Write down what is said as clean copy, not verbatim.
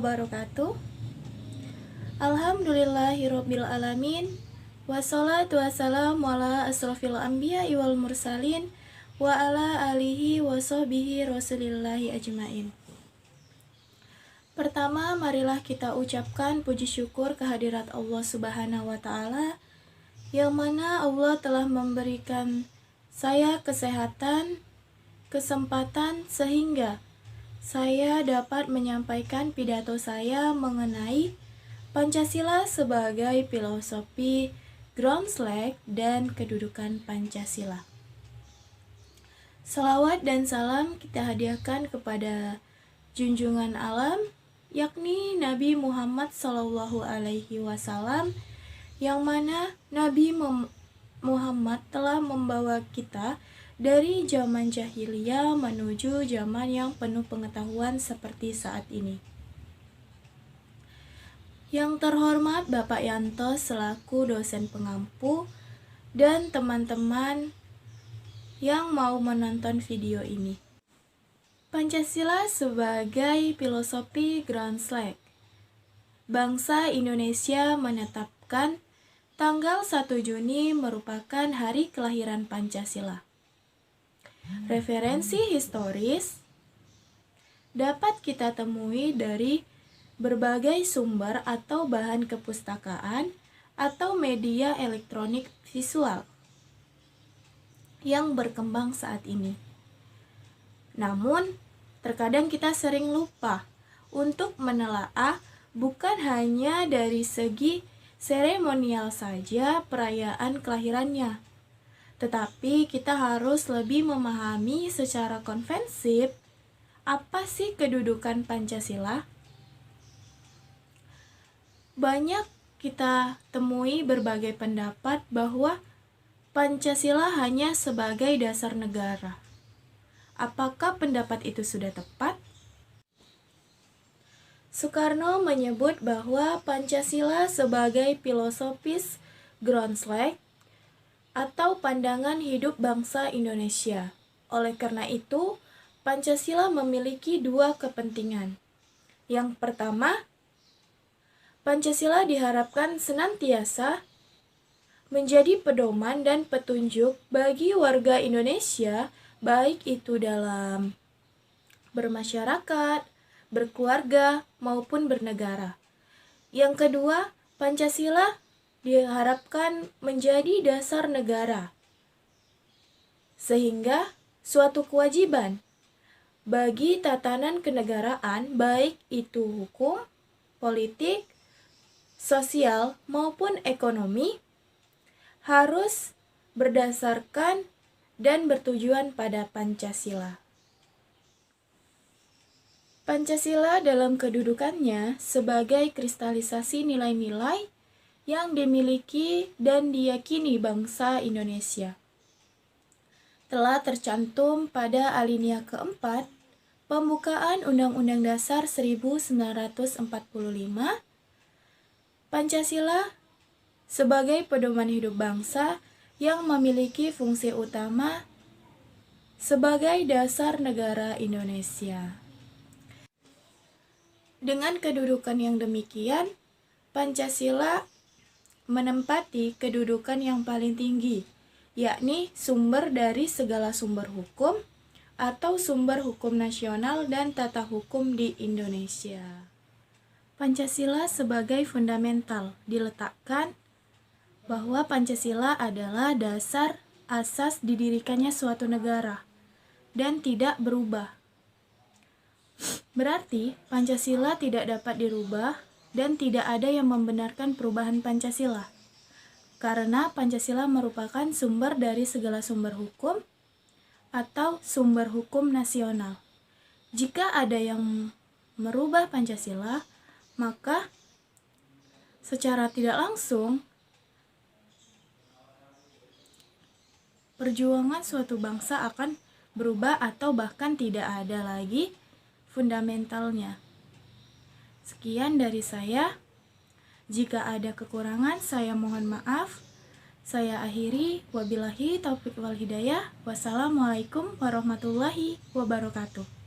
wabarakatuh. Alhamdulillahirabbil alamin. Wassalatu wassalamu ala asrofil anbiya'i wal mursalin wa ala alihi wa sahbihi rasulillahi ajmain. Pertama, marilah kita ucapkan puji syukur kehadirat Allah Subhanahu wa taala, yang mana Allah telah memberikan saya kesehatan, kesempatan sehingga saya dapat menyampaikan pidato saya mengenai Pancasila sebagai filosofi ground flag dan kedudukan Pancasila. Salawat dan salam kita hadiahkan kepada junjungan alam, yakni Nabi Muhammad SAW, yang mana Nabi Muhammad telah membawa kita dari zaman jahiliyah menuju zaman yang penuh pengetahuan seperti saat ini. Yang terhormat Bapak Yanto selaku dosen pengampu dan teman-teman yang mau menonton video ini. Pancasila sebagai filosofi ground flag. Bangsa Indonesia menetapkan tanggal 1 Juni merupakan hari kelahiran Pancasila. Referensi historis dapat kita temui dari berbagai sumber atau bahan kepustakaan atau media elektronik visual yang berkembang saat ini. Namun, terkadang kita sering lupa untuk menelaah bukan hanya dari segi seremonial saja perayaan kelahirannya, tetapi kita harus lebih memahami secara konvensif apa sih kedudukan Pancasila. Banyak kita temui berbagai pendapat bahwa Pancasila hanya sebagai dasar negara. Apakah pendapat itu sudah tepat? Soekarno menyebut bahwa Pancasila sebagai filosofis ground flag atau pandangan hidup bangsa Indonesia. Oleh karena itu, Pancasila memiliki dua kepentingan. Yang pertama, Pancasila diharapkan senantiasa menjadi pedoman dan petunjuk bagi warga Indonesia, baik itu dalam bermasyarakat, berkeluarga, maupun bernegara. Yang kedua, Pancasila diharapkan menjadi dasar negara, sehingga suatu kewajiban bagi tatanan kenegaraan, baik itu hukum, politik, sosial, maupun ekonomi, harus berdasarkan dan bertujuan pada Pancasila. Pancasila dalam kedudukannya sebagai kristalisasi nilai-nilai yang dimiliki dan diyakini bangsa Indonesia telah tercantum pada alinea keempat pembukaan Undang-Undang Dasar 1945. Pancasila sebagai pedoman hidup bangsa yang memiliki fungsi utama sebagai dasar negara Indonesia. Dengan kedudukan yang demikian, Pancasila menempati kedudukan yang paling tinggi, yakni sumber dari segala sumber hukum atau sumber hukum nasional dan tata hukum di Indonesia. Pancasila sebagai fundamental diletakkan bahwa Pancasila adalah dasar asas didirikannya suatu negara dan tidak berubah. Berarti Pancasila tidak dapat dirubah dan tidak ada yang membenarkan perubahan Pancasila, karena Pancasila merupakan sumber dari segala sumber hukum atau sumber hukum nasional. Jika ada yang merubah Pancasila, maka secara tidak langsung perjuangan suatu bangsa akan berubah atau bahkan tidak ada lagi fundamentalnya. Sekian dari saya. Jika ada kekurangan, saya mohon maaf. Saya akhiri, wabillahi taufiq wal hidayah. Wassalamualaikum warahmatullahi wabarakatuh.